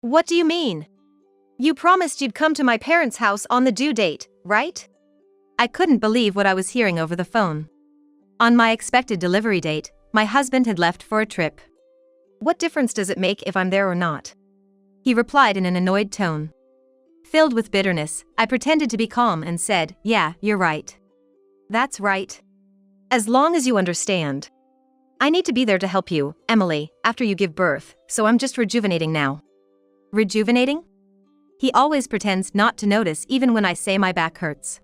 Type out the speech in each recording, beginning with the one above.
What do you mean? You promised you'd come to my parents' house on the due date, right? I couldn't believe what I was hearing over the phone. On my expected delivery date, my husband had left for a trip. What difference does it make if I'm there or not? He replied in an annoyed tone. Filled with bitterness, I pretended to be calm and said, "Yeah, you're right. That's right. As long as you understand. I need to be there to help you, Emily, after you give birth, so I'm just rejuvenating now." Rejuvenating? He always pretends not to notice even when I say my back hurts.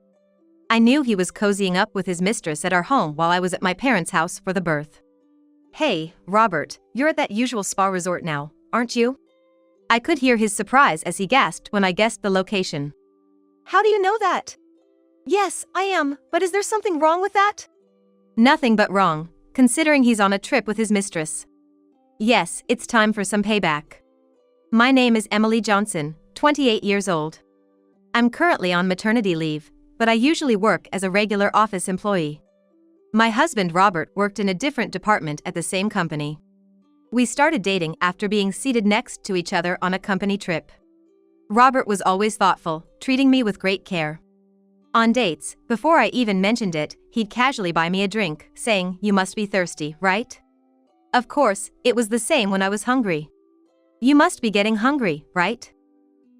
I knew he was cozying up with his mistress at our home while I was at my parents' house for the birth. "Hey, Robert, you're at that usual spa resort now, aren't you?" I could hear his surprise as he gasped when I guessed the location. "How do you know that?" "Yes, I am, but is there something wrong with that?" "Nothing but wrong, considering he's on a trip with his mistress. Yes, it's time for some payback. My name is Emily Johnson, 28 years old. I'm currently on maternity leave, but I usually work as a regular office employee. My husband Robert worked in a different department at the same company. We started dating after being seated next to each other on a company trip. Robert was always thoughtful, treating me with great care. On dates, before I even mentioned it, he'd casually buy me a drink, saying, "You must be thirsty, right?" Of course, it was the same when I was hungry. "You must be getting hungry, right?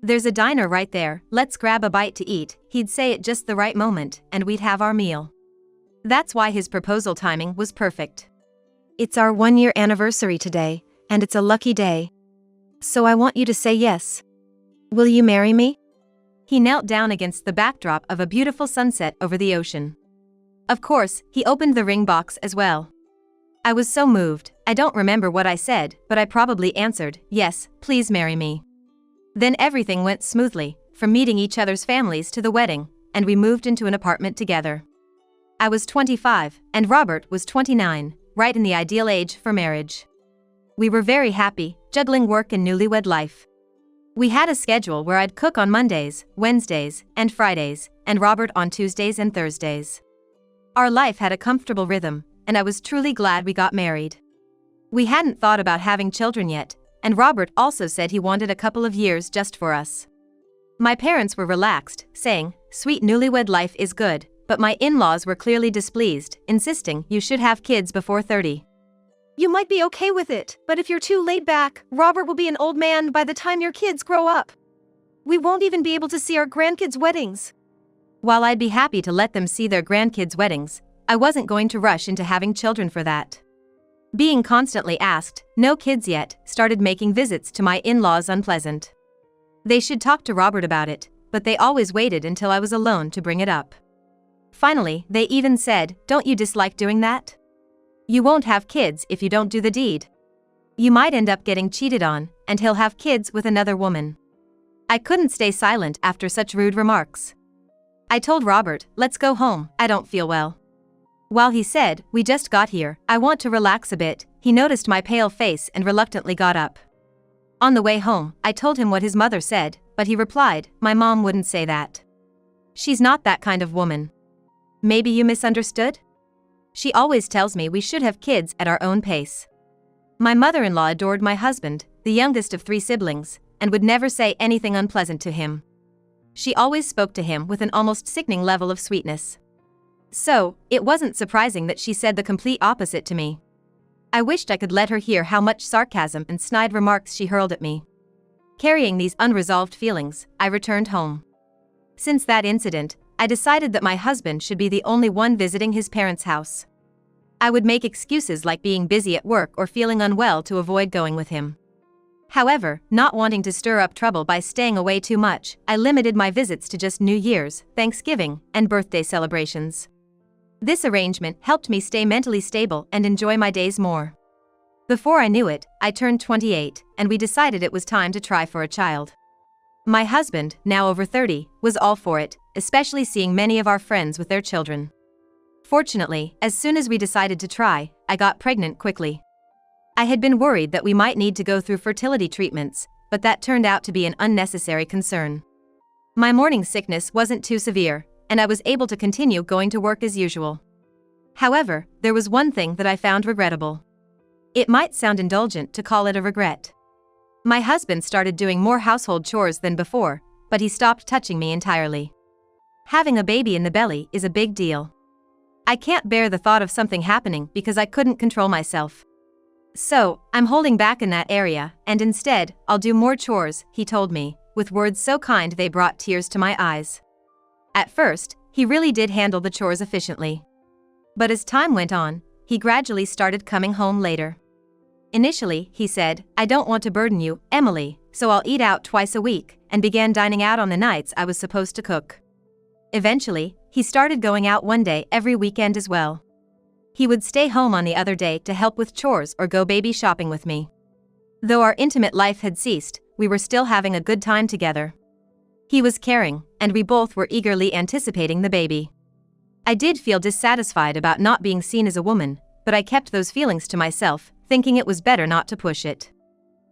There's a diner right there, let's grab a bite to eat," he'd say at just the right moment, and we'd have our meal. That's why his proposal timing was perfect. "It's our 1-year anniversary today, and it's a lucky day. So I want you to say yes. Will you marry me?" He knelt down against the backdrop of a beautiful sunset over the ocean. Of course, he opened the ring box as well. I was so moved, I don't remember what I said, but I probably answered, "Yes, please marry me." Then everything went smoothly, from meeting each other's families to the wedding, and we moved into an apartment together. I was 25, and Robert was 29, right in the ideal age for marriage. We were very happy, juggling work and newlywed life. We had a schedule where I'd cook on Mondays, Wednesdays, and Fridays, and Robert on Tuesdays and Thursdays. Our life had a comfortable rhythm, and I was truly glad we got married. We hadn't thought about having children yet, and Robert also said he wanted a couple of years just for us. My parents were relaxed, saying, "Sweet newlywed life is good," but my in-laws were clearly displeased, insisting you should have kids before 30. "You might be okay with it, but if you're too laid back, Robert will be an old man by the time your kids grow up. We won't even be able to see our grandkids' weddings." While I'd be happy to let them see their grandkids' weddings, I wasn't going to rush into having children for that. Being constantly asked, "No kids yet," started making visits to my in-laws unpleasant. They should talk to Robert about it, but they always waited until I was alone to bring it up. Finally, they even said, "Don't you dislike doing that? You won't have kids if you don't do the deed. You might end up getting cheated on, and he'll have kids with another woman." I couldn't stay silent after such rude remarks. I told Robert, "Let's go home, I don't feel well." While he said, "We just got here, I want to relax a bit," he noticed my pale face and reluctantly got up. On the way home, I told him what his mother said, but he replied, "My mom wouldn't say that. She's not that kind of woman. Maybe you misunderstood? She always tells me we should have kids at our own pace." My mother-in-law adored my husband, the youngest of 3 siblings, and would never say anything unpleasant to him. She always spoke to him with an almost sickening level of sweetness. So, it wasn't surprising that she said the complete opposite to me. I wished I could let her hear how much sarcasm and snide remarks she hurled at me. Carrying these unresolved feelings, I returned home. Since that incident, I decided that my husband should be the only one visiting his parents' house. I would make excuses like being busy at work or feeling unwell to avoid going with him. However, not wanting to stir up trouble by staying away too much, I limited my visits to just New Year's, Thanksgiving, and birthday celebrations. This arrangement helped me stay mentally stable and enjoy my days more. Before I knew it, I turned 28, and we decided it was time to try for a child. My husband, now over 30, was all for it, especially seeing many of our friends with their children. Fortunately, as soon as we decided to try, I got pregnant quickly. I had been worried that we might need to go through fertility treatments, but that turned out to be an unnecessary concern. My morning sickness wasn't too severe, and I was able to continue going to work as usual. However, there was one thing that I found regrettable. It might sound indulgent to call it a regret. My husband started doing more household chores than before, but he stopped touching me entirely. Having a baby in the belly is a big deal. I can't bear the thought of something happening because I couldn't control myself. So, I'm holding back in that area, and instead, I'll do more chores, he told me, with words so kind they brought tears to my eyes. At first, he really did handle the chores efficiently. But as time went on, he gradually started coming home later. Initially, he said, "I don't want to burden you, Emily, so I'll eat out twice a week," and began dining out on the nights I was supposed to cook. Eventually, he started going out one day every weekend as well. He would stay home on the other day to help with chores or go baby shopping with me. Though our intimate life had ceased, we were still having a good time together. He was caring, and we both were eagerly anticipating the baby. I did feel dissatisfied about not being seen as a woman, but I kept those feelings to myself, thinking it was better not to push it.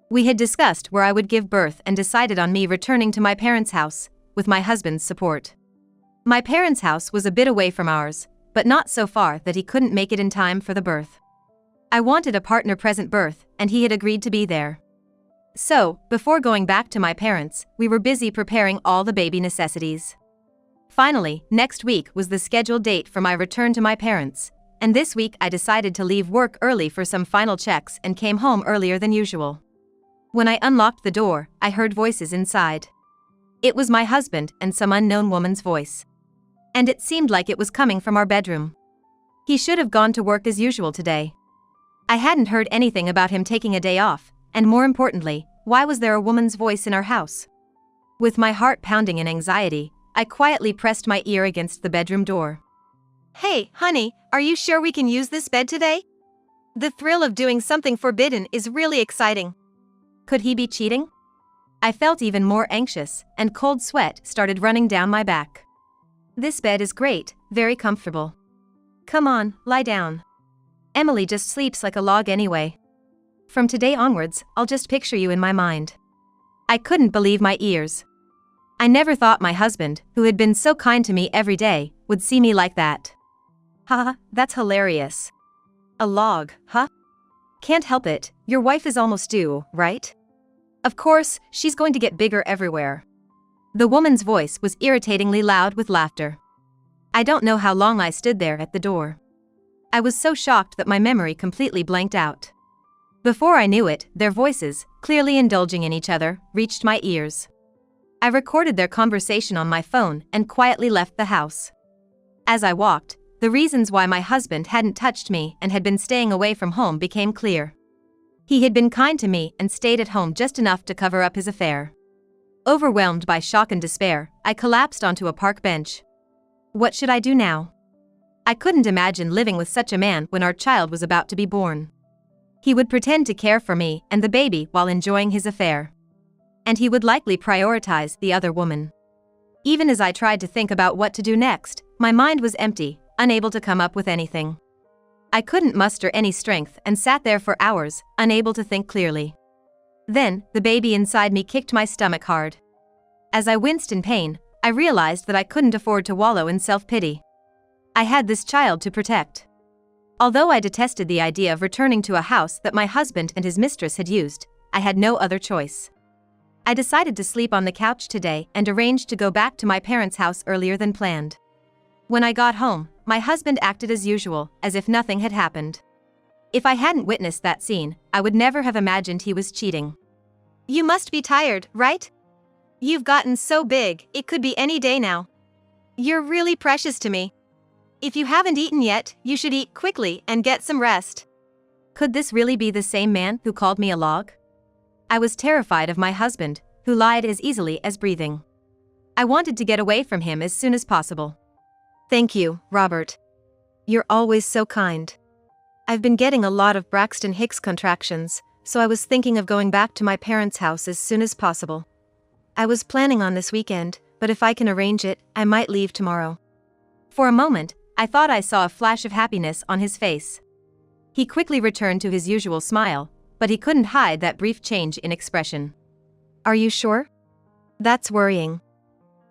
We had discussed where I would give birth and decided on me returning to my parents' house, with my husband's support. My parents' house was a bit away from ours, but not so far that he couldn't make it in time for the birth. I wanted a partner-present birth, and he had agreed to be there. So, before going back to my parents, we were busy preparing all the baby necessities. Finally, next week was the scheduled date for my return to my parents, and this week I decided to leave work early for some final checks and came home earlier than usual. When I unlocked the door, I heard voices inside. It was my husband and some unknown woman's voice. And it seemed like it was coming from our bedroom. He should have gone to work as usual today. I hadn't heard anything about him taking a day off, and more importantly, why was there a woman's voice in our house? With my heart pounding in anxiety, I quietly pressed my ear against the bedroom door. "Hey, honey, are you sure we can use this bed today? The thrill of doing something forbidden is really exciting." Could he be cheating? I felt even more anxious, and cold sweat started running down my back. "This bed is great, very comfortable. Come on, lie down. Emily just sleeps like a log anyway. From today onwards, I'll just picture you in my mind." I couldn't believe my ears. I never thought my husband, who had been so kind to me every day, would see me like that. Haha, that's hilarious. A log, huh? Can't help it, your wife is almost due, right? Of course, she's going to get bigger everywhere. The woman's voice was irritatingly loud with laughter. I don't know how long I stood there at the door. I was so shocked that my memory completely blanked out. Before I knew it, their voices, clearly indulging in each other, reached my ears. I recorded their conversation on my phone and quietly left the house. As I walked, the reasons why my husband hadn't touched me and had been staying away from home became clear. He had been kind to me and stayed at home just enough to cover up his affair. Overwhelmed by shock and despair, I collapsed onto a park bench. What should I do now? I couldn't imagine living with such a man when our child was about to be born. He would pretend to care for me and the baby while enjoying his affair. And he would likely prioritize the other woman. Even as I tried to think about what to do next, my mind was empty, unable to come up with anything. I couldn't muster any strength and sat there for hours, unable to think clearly. Then, the baby inside me kicked my stomach hard. As I winced in pain, I realized that I couldn't afford to wallow in self-pity. I had this child to protect. Although I detested the idea of returning to a house that my husband and his mistress had used, I had no other choice. I decided to sleep on the couch today and arranged to go back to my parents' house earlier than planned. When I got home, my husband acted as usual, as if nothing had happened. If I hadn't witnessed that scene, I would never have imagined he was cheating. "You must be tired, right? You've gotten so big, it could be any day now. You're really precious to me. If you haven't eaten yet, you should eat quickly and get some rest." Could this really be the same man who called me a log? I was terrified of my husband, who lied as easily as breathing. I wanted to get away from him as soon as possible. "Thank you, Robert. You're always so kind. I've been getting a lot of Braxton Hicks contractions, so I was thinking of going back to my parents' house as soon as possible. I was planning on this weekend, but if I can arrange it, I might leave tomorrow." For a moment, I thought I saw a flash of happiness on his face. He quickly returned to his usual smile, but he couldn't hide that brief change in expression. "Are you sure? That's worrying.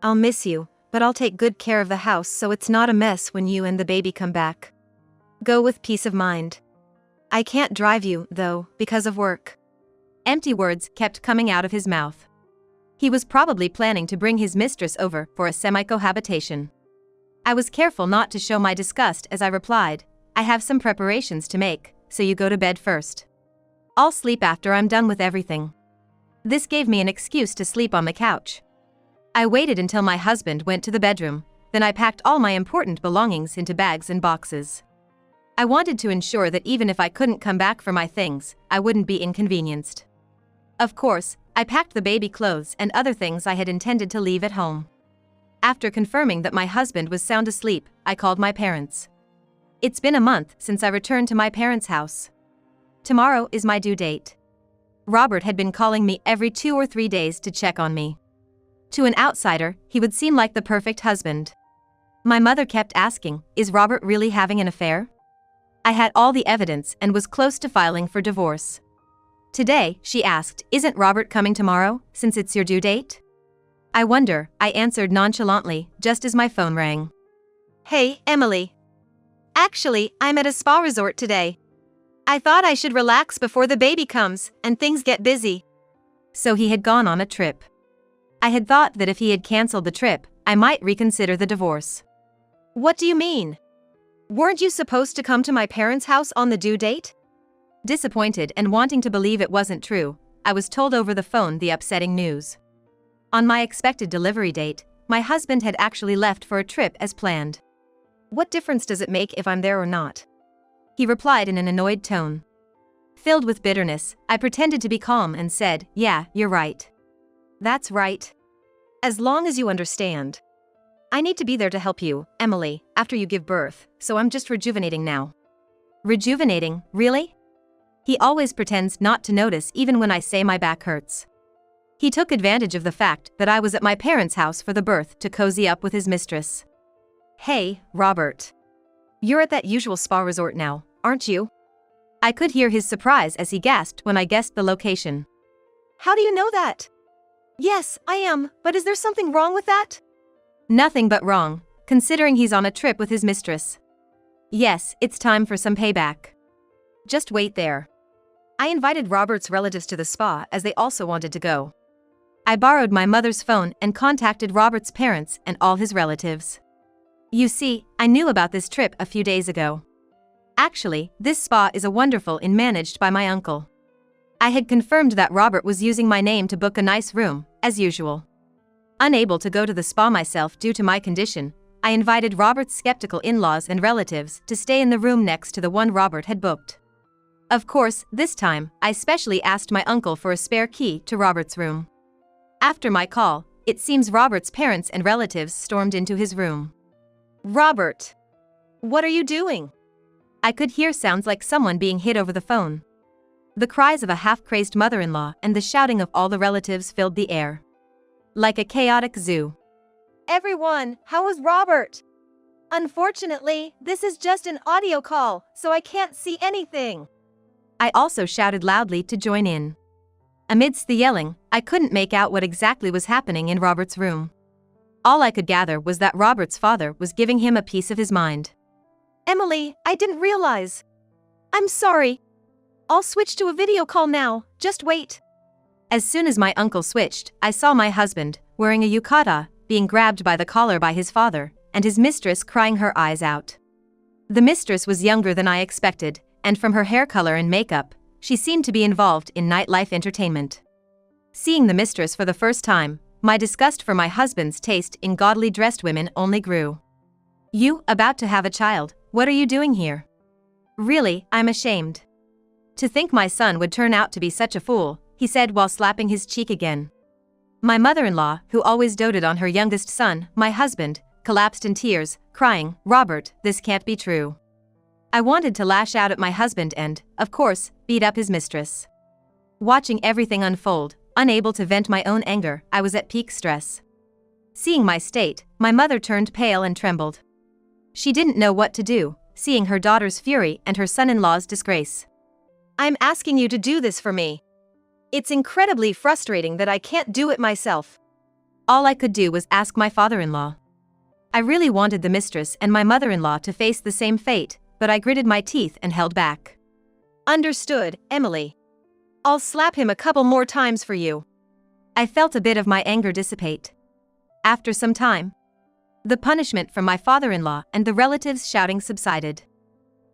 I'll miss you, but I'll take good care of the house so it's not a mess when you and the baby come back. Go with peace of mind. I can't drive you, though, because of work." Empty words kept coming out of his mouth. He was probably planning to bring his mistress over for a semi-cohabitation. I was careful not to show my disgust as I replied, I have some preparations to make, so you go to bed first. I'll sleep after I'm done with everything. This gave me an excuse to sleep on the couch. I waited until my husband went to the bedroom, then I packed all my important belongings into bags and boxes. I wanted to ensure that even if I couldn't come back for my things, I wouldn't be inconvenienced. Of course, I packed the baby clothes and other things I had intended to leave at home. After confirming that my husband was sound asleep, I called my parents. It's been a month since I returned to my parents' house. Tomorrow is my due date. Robert had been calling me every 2 or 3 days to check on me. To an outsider, he would seem like the perfect husband. My mother kept asking, is Robert really having an affair? I had all the evidence and was close to filing for divorce. Today, she asked, isn't Robert coming tomorrow, since it's your due date? I wonder, I answered nonchalantly, just as my phone rang. Hey, Emily. Actually, I'm at a spa resort today. I thought I should relax before the baby comes and things get busy. So he had gone on a trip. I had thought that if he had canceled the trip, I might reconsider the divorce. What do you mean? Weren't you supposed to come to my parents' house on the due date? Disappointed and wanting to believe it wasn't true, I was told over the phone the upsetting news. On my expected delivery date, my husband had actually left for a trip as planned. What difference does it make if I'm there or not? He replied in an annoyed tone. Filled with bitterness, I pretended to be calm and said, yeah, you're right. That's right. As long as you understand. I need to be there to help you, Emily, after you give birth, so I'm just rejuvenating now. Rejuvenating, really? He always pretends not to notice even when I say my back hurts. He took advantage of the fact that I was at my parents' house for the birth to cozy up with his mistress. Hey, Robert. You're at that usual spa resort now, aren't you? I could hear his surprise as he gasped when I guessed the location. How do you know that? Yes, I am, but is there something wrong with that? Nothing but wrong, considering he's on a trip with his mistress. Yes, it's time for some payback. Just wait there. I invited Robert's relatives to the spa as they also wanted to go. I borrowed my mother's phone and contacted Robert's parents and all his relatives. You see, I knew about this trip a few days ago. Actually, this spa is a wonderful inn managed by my uncle. I had confirmed that Robert was using my name to book a nice room, as usual. Unable to go to the spa myself due to my condition, I invited Robert's skeptical in-laws and relatives to stay in the room next to the one Robert had booked. Of course, this time, I specially asked my uncle for a spare key to Robert's room. After my call, it seems Robert's parents and relatives stormed into his room. Robert! What are you doing? I could hear sounds like someone being hit over the phone. The cries of a half-crazed mother-in-law and the shouting of all the relatives filled the air. Like a chaotic zoo. Everyone, how is Robert? Unfortunately, this is just an audio call, so I can't see anything. I also shouted loudly to join in. Amidst the yelling, I couldn't make out what exactly was happening in Robert's room. All I could gather was that Robert's father was giving him a piece of his mind. Emily, I didn't realize. I'm sorry. I'll switch to a video call now, just wait. As soon as my uncle switched, I saw my husband, wearing a yukata, being grabbed by the collar by his father, and his mistress crying her eyes out. The mistress was younger than I expected, and from her hair color and makeup, she seemed to be involved in nightlife entertainment. Seeing the mistress for the first time, my disgust for my husband's taste in gaudily dressed women only grew. You, about to have a child, what are you doing here? Really, I'm ashamed. To think my son would turn out to be such a fool, he said while slapping his cheek again. My mother-in-law, who always doted on her youngest son, my husband, collapsed in tears, crying, Robert, this can't be true. I wanted to lash out at my husband and, of course, beat up his mistress. Watching everything unfold, unable to vent my own anger, I was at peak stress. Seeing my state, my mother turned pale and trembled. She didn't know what to do, seeing her daughter's fury and her son-in-law's disgrace. I'm asking you to do this for me. It's incredibly frustrating that I can't do it myself. All I could do was ask my father-in-law. I really wanted the mistress and my mother-in-law to face the same fate, but I gritted my teeth and held back. Understood, Emily. I'll slap him a couple more times for you. I felt a bit of my anger dissipate. After some time, the punishment from my father-in-law and the relatives shouting subsided.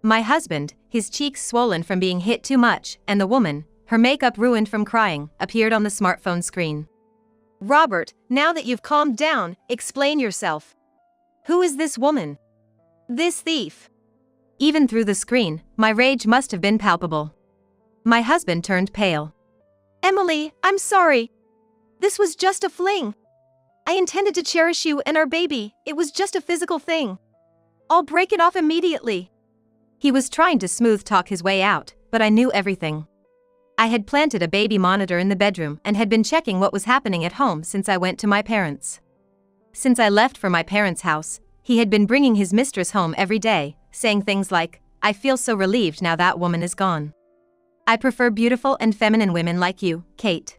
My husband, his cheeks swollen from being hit too much, and the woman, her makeup ruined from crying, appeared on the smartphone screen. Robert, now that you've calmed down, explain yourself. Who is this woman? This thief? Even through the screen, my rage must have been palpable. My husband turned pale. Emily, I'm sorry. This was just a fling. I intended to cherish you and our baby. It was just a physical thing. I'll break it off immediately. He was trying to smooth talk his way out, but I knew everything. I had planted a baby monitor in the bedroom and had been checking what was happening at home since I went to my parents'. Since I left for my parents' house, he had been bringing his mistress home every day, saying things like, "I feel so relieved now that woman is gone. I prefer beautiful and feminine women like you, Kate.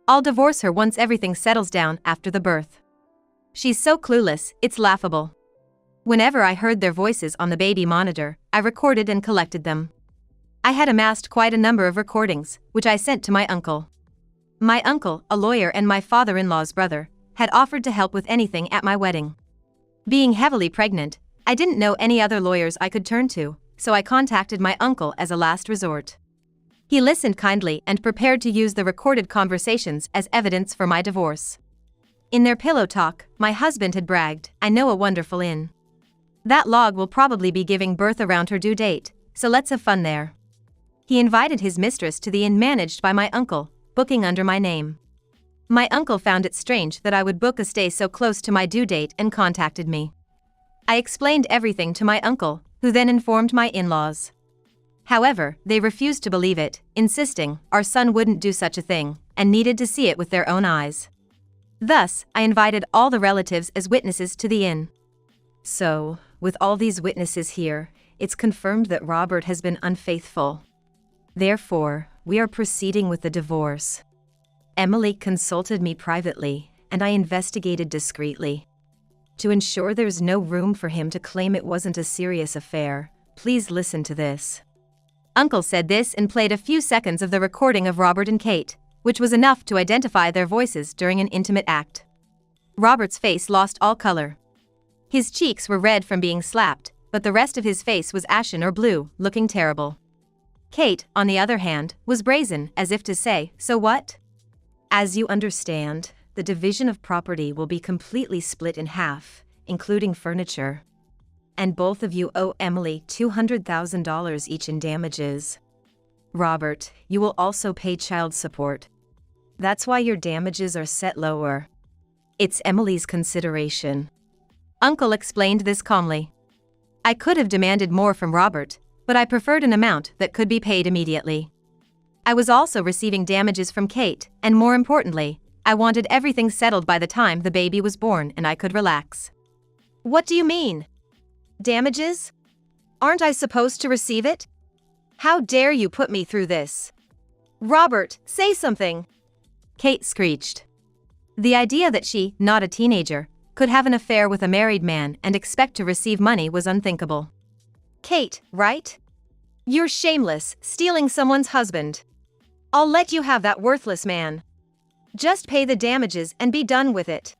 I'll divorce her once everything settles down after the birth. She's so clueless, it's laughable." Whenever I heard their voices on the baby monitor, I recorded and collected them. I had amassed quite a number of recordings, which I sent to my uncle. My uncle, a lawyer and my father-in-law's brother, had offered to help with anything at my wedding. Being heavily pregnant, I didn't know any other lawyers I could turn to, so I contacted my uncle as a last resort. He listened kindly and prepared to use the recorded conversations as evidence for my divorce. In their pillow talk, my husband had bragged, "I know a wonderful inn. That log will probably be giving birth around her due date, so let's have fun there." He invited his mistress to the inn managed by my uncle, booking under my name. My uncle found it strange that I would book a stay so close to my due date and contacted me. I explained everything to my uncle, who then informed my in-laws. However, they refused to believe it, insisting our son wouldn't do such a thing, and needed to see it with their own eyes. Thus, I invited all the relatives as witnesses to the inn. So, with all these witnesses here, it's confirmed that Robert has been unfaithful. Therefore, we are proceeding with the divorce. Emily consulted me privately, and I investigated discreetly. To ensure there's no room for him to claim it wasn't a serious affair, please listen to this. Uncle said this and played a few seconds of the recording of Robert and Kate, which was enough to identify their voices during an intimate act. Robert's face lost all color. His cheeks were red from being slapped, but the rest of his face was ashen or blue, looking terrible. Kate, on the other hand, was brazen, as if to say, "So what? As you understand, the division of property will be completely split in half, including furniture. And both of you owe Emily $200,000 each in damages. Robert, you will also pay child support. That's why your damages are set lower. It's Emily's consideration." Uncle explained this calmly. I could have demanded more from Robert, but I preferred an amount that could be paid immediately. I was also receiving damages from Kate, and more importantly, I wanted everything settled by the time the baby was born and I could relax. What do you mean? Damages? Aren't I supposed to receive it? How dare you put me through this? Robert, say something! Kate screeched. The idea that she, not a teenager, could have an affair with a married man and expect to receive money was unthinkable. Kate, right? You're shameless, stealing someone's husband. I'll let you have that worthless man. Just pay the damages and be done with it.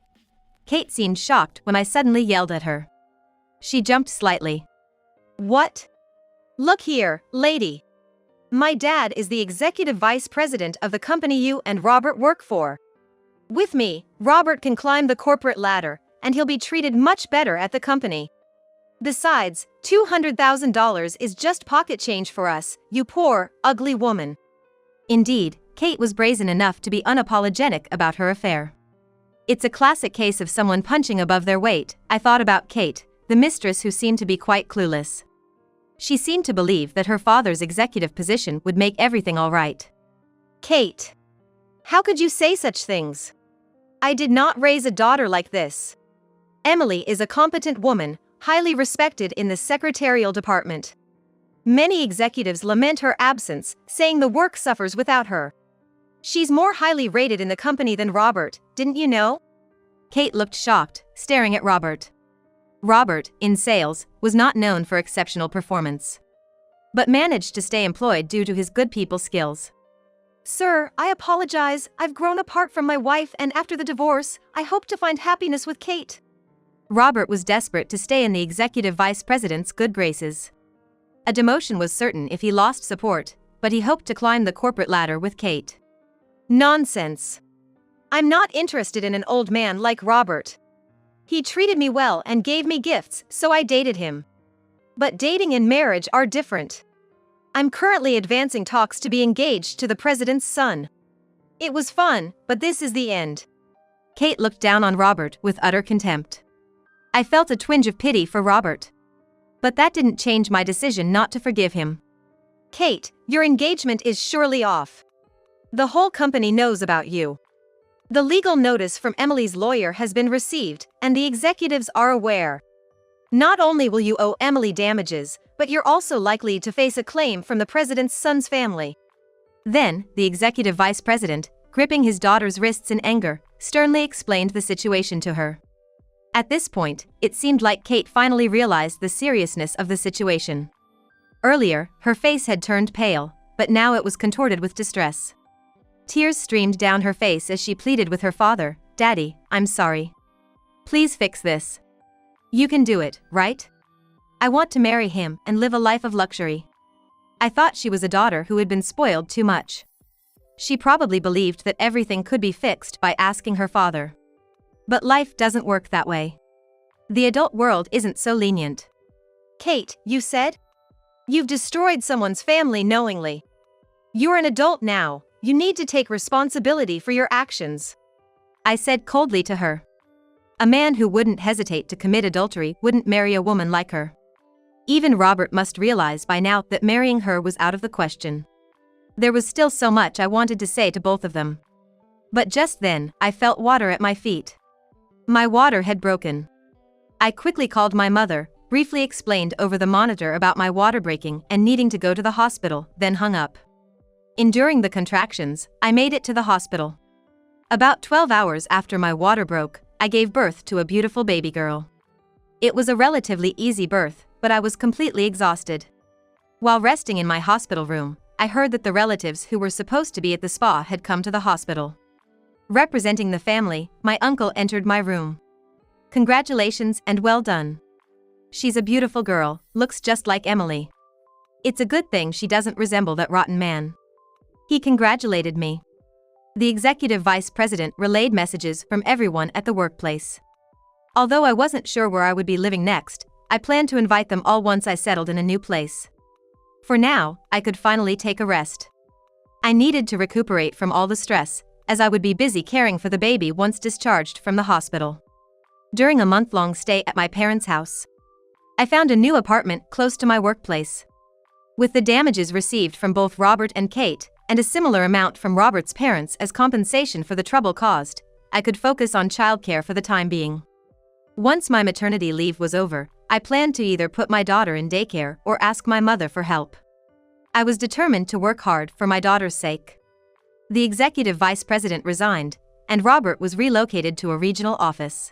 Kate seemed shocked when I suddenly yelled at her. She jumped slightly. What? Look here, lady. My dad is the executive vice president of the company you and Robert work for. With me, Robert can climb the corporate ladder, and he'll be treated much better at the company. Besides, $200,000 is just pocket change for us, you poor, ugly woman. Indeed, Kate was brazen enough to be unapologetic about her affair. It's a classic case of someone punching above their weight. I thought about Kate, the mistress who seemed to be quite clueless. She seemed to believe that her father's executive position would make everything all right. Kate, how could you say such things? I did not raise a daughter like this. Emily is a competent woman, highly respected in the secretarial department. Many executives lament her absence, saying the work suffers without her. She's more highly rated in the company than Robert, didn't you know? Kate looked shocked, staring at Robert. Robert, in sales, was not known for exceptional performance, but managed to stay employed due to his good people skills. Sir, I apologize. I've grown apart from my wife, and after the divorce, I hope to find happiness with Kate. Robert was desperate to stay in the executive vice president's good graces. A demotion was certain if he lost support, but he hoped to climb the corporate ladder with Kate. Nonsense. I'm not interested in an old man like Robert. He treated me well and gave me gifts, so I dated him. But dating and marriage are different. I'm currently advancing talks to be engaged to the president's son. It was fun, but this is the end. Kate looked down on Robert with utter contempt. I felt a twinge of pity for Robert. But that didn't change my decision not to forgive him. Kate, your engagement is surely off. The whole company knows about you. The legal notice from Emily's lawyer has been received, and the executives are aware. Not only will you owe Emily damages, but you're also likely to face a claim from the president's son's family. Then, the executive vice president, gripping his daughter's wrists in anger, sternly explained the situation to her. At this point, it seemed like Kate finally realized the seriousness of the situation. Earlier, her face had turned pale, but now it was contorted with distress. Tears streamed down her face as she pleaded with her father, "Daddy, I'm sorry. Please fix this. You can do it, right? I want to marry him and live a life of luxury." I thought she was a daughter who had been spoiled too much. She probably believed that everything could be fixed by asking her father. But life doesn't work that way. The adult world isn't so lenient. Kate, you said? You've destroyed someone's family knowingly. You're an adult now, you need to take responsibility for your actions. I said coldly to her. A man who wouldn't hesitate to commit adultery wouldn't marry a woman like her. Even Robert must realize by now that marrying her was out of the question. There was still so much I wanted to say to both of them. But just then, I felt water at my feet. My water had broken. I quickly called my mother, briefly explained over the monitor about my water breaking and needing to go to the hospital, then hung up. Enduring the contractions, I made it to the hospital. About 12 hours after my water broke, I gave birth to a beautiful baby girl. It was a relatively easy birth, but I was completely exhausted. While resting in my hospital room, I heard that the relatives who were supposed to be at the spa had come to the hospital. Representing the family, my uncle entered my room. Congratulations and well done. She's a beautiful girl, looks just like Emily. It's a good thing she doesn't resemble that rotten man. He congratulated me. The executive vice president relayed messages from everyone at the workplace. Although I wasn't sure where I would be living next, I planned to invite them all once I settled in a new place. For now, I could finally take a rest. I needed to recuperate from all the stress, as I would be busy caring for the baby once discharged from the hospital. During a month-long stay at my parents' house, I found a new apartment close to my workplace. With the damages received from both Robert and Kate, and a similar amount from Robert's parents as compensation for the trouble caused, I could focus on childcare for the time being. Once my maternity leave was over, I planned to either put my daughter in daycare or ask my mother for help. I was determined to work hard for my daughter's sake. The executive vice president resigned, and Robert was relocated to a regional office.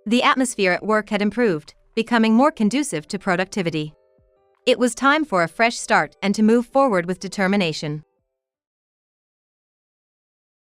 The atmosphere at work had improved, becoming more conducive to productivity. It was time for a fresh start and to move forward with determination.